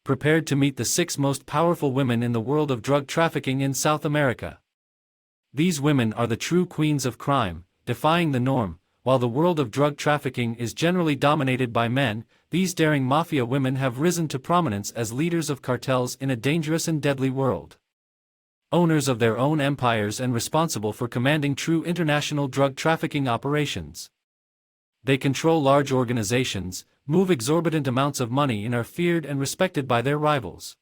prepared to meet the 6 most powerful women in the world of drug trafficking in South America. These women are the true queens of crime, defying the norm. While the world of drug trafficking is generally dominated by men, these daring mafia women have risen to prominence as leaders of cartels in a dangerous and deadly world. Owners of their own empires and responsible for commanding true international drug trafficking operations. They control large organizations, move exorbitant amounts of money and are feared and respected by their rivals.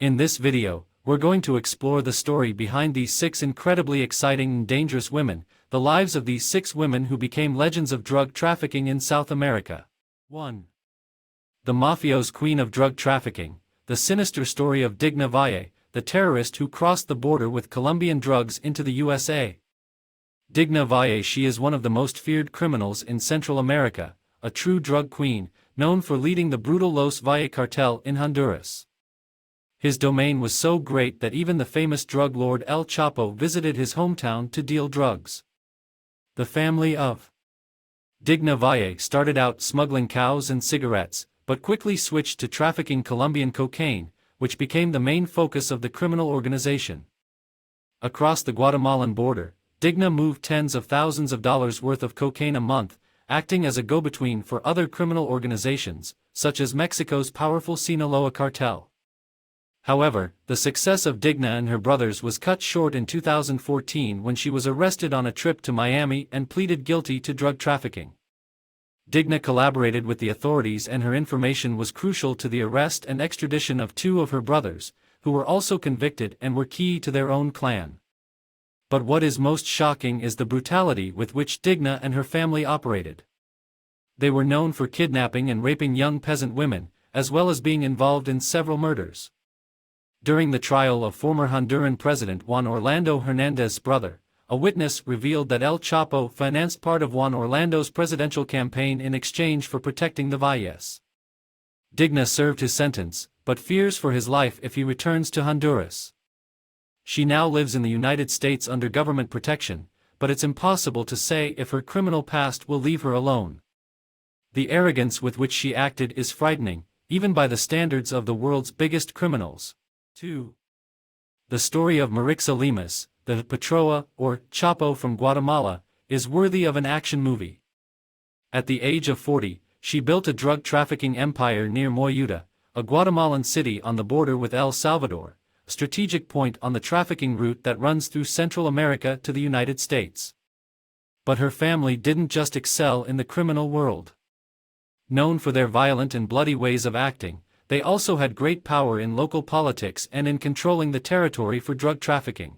In this video, we're going to explore the story behind these 6 incredibly exciting and dangerous women, the lives of these 6 women who became legends of drug trafficking in South America. 1. The mafio's queen of drug trafficking, the sinister story of Digna Valle, the terrorist who crossed the border with Colombian drugs into the USA. Digna Valle, she is one of the most feared criminals in Central America, a true drug queen, known for leading the brutal Los Valle cartel in Honduras. His domain was so great that even the famous drug lord El Chapo visited his hometown to deal drugs. The family of Digna Valle started out smuggling cows and cigarettes, but quickly switched to trafficking Colombian cocaine, which became the main focus of the criminal organization. Across the Guatemalan border, Digna moved tens of thousands of dollars worth of cocaine a month, acting as a go-between for other criminal organizations, such as Mexico's powerful Sinaloa cartel. However, the success of Digna and her brothers was cut short in 2014 when she was arrested on a trip to Miami and pleaded guilty to drug trafficking. Digna collaborated with the authorities and her information was crucial to the arrest and extradition of 2 of her brothers, who were also convicted and were key to their own clan. But what is most shocking is the brutality with which Digna and her family operated. They were known for kidnapping and raping young peasant women, as well as being involved in several murders. During the trial of former Honduran President Juan Orlando Hernandez's brother, a witness revealed that El Chapo financed part of Juan Orlando's presidential campaign in exchange for protecting the Valles. Digna served his sentence, but fears for his life if he returns to Honduras. She now lives in the United States under government protection, but it's impossible to say if her criminal past will leave her alone. The arrogance with which she acted is frightening, even by the standards of the world's biggest criminals. 2. The story of Marixa Lemus, the Patroa, or Chapo from Guatemala, is worthy of an action movie. At the age of 40, she built a drug trafficking empire near Moyuta, a Guatemalan city on the border with El Salvador, a strategic point on the trafficking route that runs through Central America to the United States. But her family didn't just excel in the criminal world. Known for their violent and bloody ways of acting, they also had great power in local politics and in controlling the territory for drug trafficking.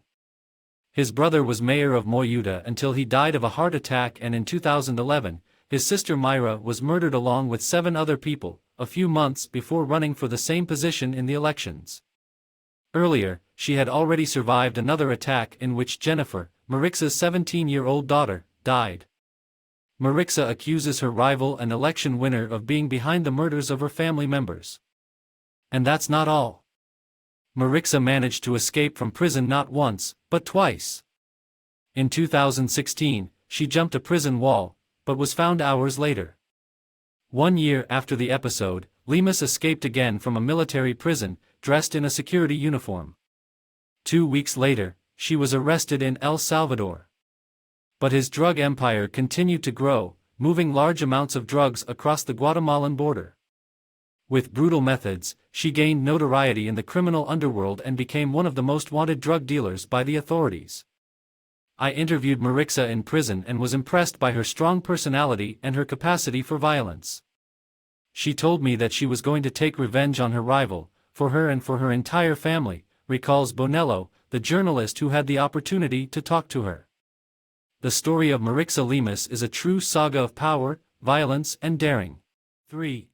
His brother was mayor of Moyuta until he died of a heart attack, and in 2011, his sister Myra was murdered along with 7 other people, a few months before running for the same position in the elections. Earlier, she had already survived another attack in which Jennifer, Marixa's 17-year-old daughter, died. Marixa accuses her rival and election winner of being behind the murders of her family members. And that's not all. Marixa managed to escape from prison not once, but twice. In 2016, she jumped a prison wall, but was found hours later. 1 year after the episode, Lemus escaped again from a military prison, dressed in a security uniform. 2 weeks later, she was arrested in El Salvador. But his drug empire continued to grow, moving large amounts of drugs across the Guatemalan border. With brutal methods, she gained notoriety in the criminal underworld and became one of the most wanted drug dealers by the authorities. I interviewed Marixa in prison and was impressed by her strong personality and her capacity for violence. She told me that she was going to take revenge on her rival, for her and for her entire family, recalls Bonello, the journalist who had the opportunity to talk to her. The story of Marixa Lemus is a true saga of power, violence, and daring. 3.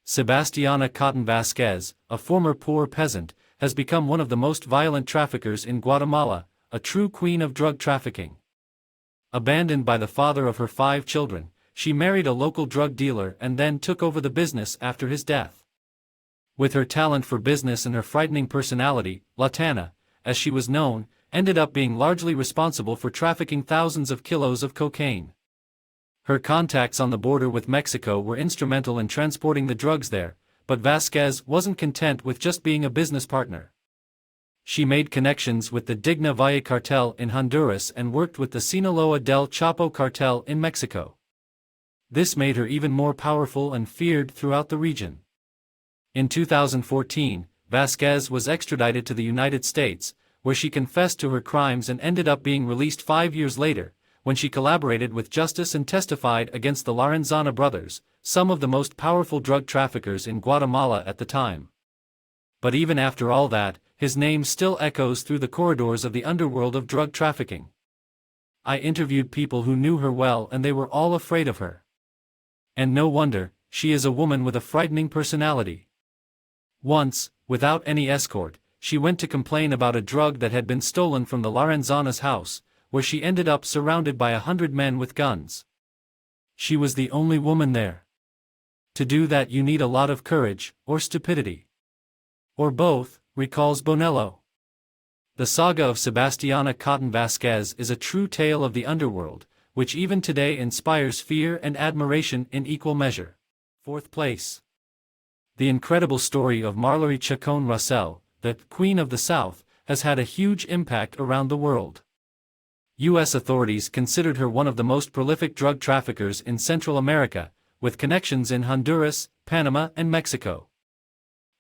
Sebastiana Cotton Vasquez, a former poor peasant, has become one of the most violent traffickers in Guatemala, a true queen of drug trafficking. Abandoned by the father of her 5 children, she married a local drug dealer and then took over the business after his death. With her talent for business and her frightening personality, Latana, as she was known, ended up being largely responsible for trafficking thousands of kilos of cocaine. Her contacts on the border with Mexico were instrumental in transporting the drugs there, but Vasquez wasn't content with just being a business partner. She made connections with the Digna Valle cartel in Honduras and worked with the Sinaloa del Chapo cartel in Mexico. This made her even more powerful and feared throughout the region. In 2014, Vasquez was extradited to the United States, where she confessed to her crimes and ended up being released 5 years later, when she collaborated with justice and testified against the Lorenzana brothers, some of the most powerful drug traffickers in Guatemala at the time. But even after all that, his name still echoes through the corridors of the underworld of drug trafficking. I interviewed people who knew her well and they were all afraid of her. And no wonder, she is a woman with a frightening personality. Once, without any escort, she went to complain about a drug that had been stolen from the Lorenzana's house, where she ended up surrounded by 100 men with guns. She was the only woman there. To do that you need a lot of courage, or stupidity. Or both, recalls Bonello. The saga of Sebastiana Cotton Vasquez is a true tale of the underworld, which even today inspires fear and admiration in equal measure. 4th place. The incredible story of Marjorie Chacon Russell, the Queen of the South, has had a huge impact around the world. U.S. authorities considered her one of the most prolific drug traffickers in Central America, with connections in Honduras, Panama and Mexico.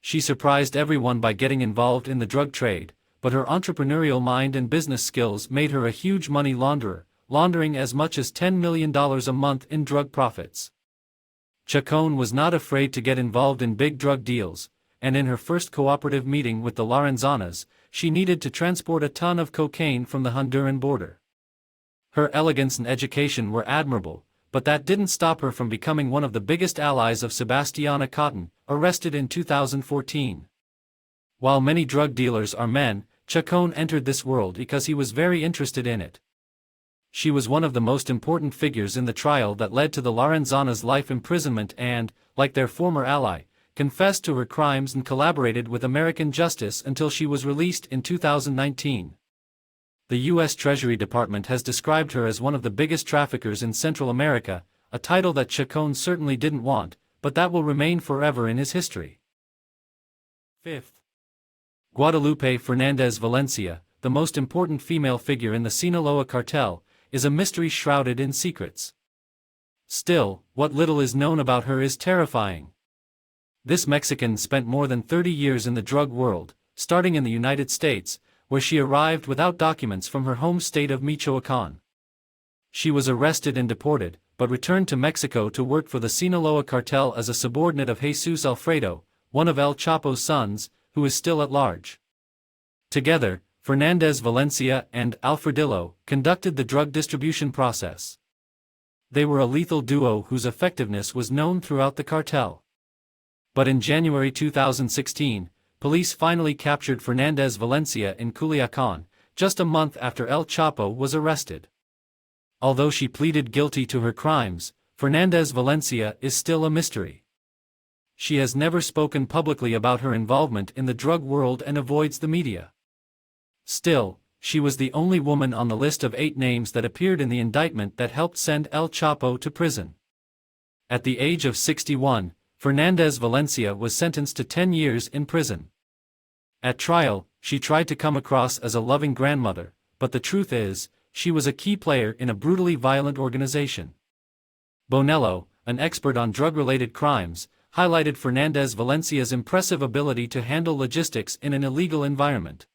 She surprised everyone by getting involved in the drug trade, but her entrepreneurial mind and business skills made her a huge money launderer, laundering as much as $10 million a month in drug profits. Chacon was not afraid to get involved in big drug deals, and in her first cooperative meeting with the Lorenzanas, she needed to transport a ton of cocaine from the Honduran border. Her elegance and education were admirable, but that didn't stop her from becoming one of the biggest allies of Sebastiana Cotton, arrested in 2014. While many drug dealers are men, Chacon entered this world because he was very interested in it. She was one of the most important figures in the trial that led to the Lorenzana's life imprisonment and, like their former ally, confessed to her crimes and collaborated with American justice until she was released in 2019. The U.S. Treasury Department has described her as one of the biggest traffickers in Central America, a title that Chacon certainly didn't want, but that will remain forever in his history. 5th. Guadalupe Fernandez Valencia, the most important female figure in the Sinaloa cartel, is a mystery shrouded in secrets. Still, what little is known about her is terrifying. This Mexican spent more than 30 years in the drug world, starting in the United States, where she arrived without documents from her home state of Michoacán. She was arrested and deported, but returned to Mexico to work for the Sinaloa cartel as a subordinate of Jesus Alfredo, one of El Chapo's sons, who is still at large. Together, Fernandez Valencia and Alfredillo conducted the drug distribution process. They were a lethal duo whose effectiveness was known throughout the cartel. But in January 2016, police finally captured Fernandez Valencia in Culiacán, just a month after El Chapo was arrested. Although she pleaded guilty to her crimes, Fernandez Valencia is still a mystery. She has never spoken publicly about her involvement in the drug world and avoids the media. Still, she was the only woman on the list of 8 names that appeared in the indictment that helped send El Chapo to prison. At the age of 61, Fernandez Valencia was sentenced to 10 years in prison. At trial, she tried to come across as a loving grandmother, but the truth is, she was a key player in a brutally violent organization. Bonello, an expert on drug-related crimes, highlighted Fernandez Valencia's impressive ability to handle logistics in an illegal environment.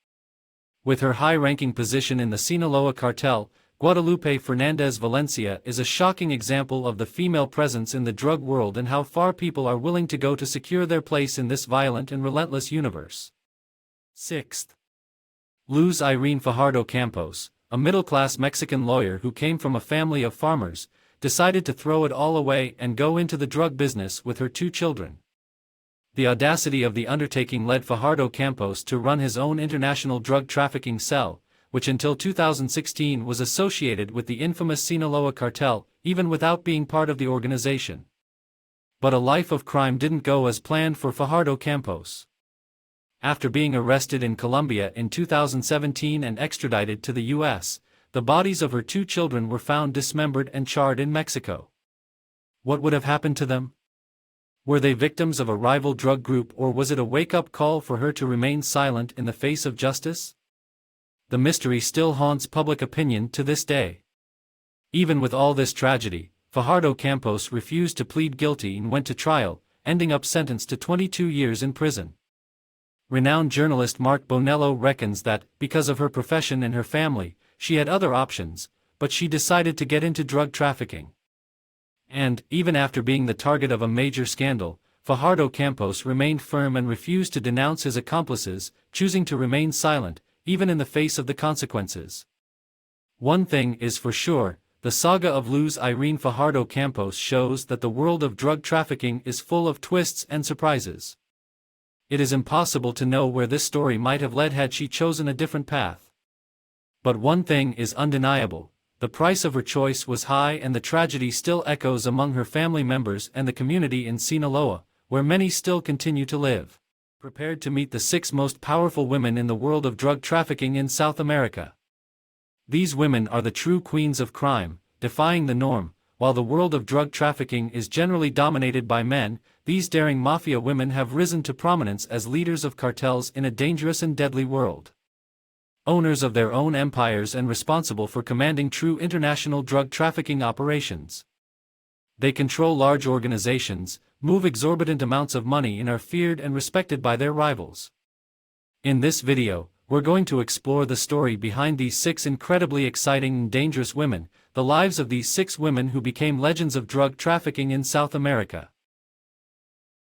With her high-ranking position in the Sinaloa cartel, Guadalupe Fernandez Valencia is a shocking example of the female presence in the drug world and how far people are willing to go to secure their place in this violent and relentless universe. 6th. Luz Irene Fajardo Campos, a middle-class Mexican lawyer who came from a family of farmers, decided to throw it all away and go into the drug business with her 2 children. The audacity of the undertaking led Fajardo Campos to run his own international drug trafficking cell, which until 2016 was associated with the infamous Sinaloa cartel, even without being part of the organization. But a life of crime didn't go as planned for Fajardo Campos. After being arrested in Colombia in 2017 and extradited to the U.S., the bodies of her 2 children were found dismembered and charred in Mexico. What would have happened to them? Were they victims of a rival drug group, or was it a wake-up call for her to remain silent in the face of justice? The mystery still haunts public opinion to this day. Even with all this tragedy, Fajardo Campos refused to plead guilty and went to trial, ending up sentenced to 22 years in prison. Renowned journalist Mark Bonello reckons that, because of her profession and her family, she had other options, but she decided to get into drug trafficking. And, even after being the target of a major scandal, Fajardo Campos remained firm and refused to denounce his accomplices, choosing to remain silent, even in the face of the consequences. One thing is for sure, the saga of Luz Irene Fajardo Campos shows that the world of drug trafficking is full of twists and surprises. It is impossible to know where this story might have led had she chosen a different path. But one thing is undeniable: the price of her choice was high, and the tragedy still echoes among her family members and the community in Sinaloa, where many still continue to live. Prepared to meet the 6 most powerful women in the world of drug trafficking in South America. These women are the true queens of crime, defying the norm. While the world of drug trafficking is generally dominated by men, these daring mafia women have risen to prominence as leaders of cartels in a dangerous and deadly world. Owners of their own empires and responsible for commanding true international drug trafficking operations. They control large organizations, move exorbitant amounts of money, and are feared and respected by their rivals. In this video, we're going to explore the story behind these 6 incredibly exciting and dangerous women, the lives of these 6 women who became legends of drug trafficking in South America.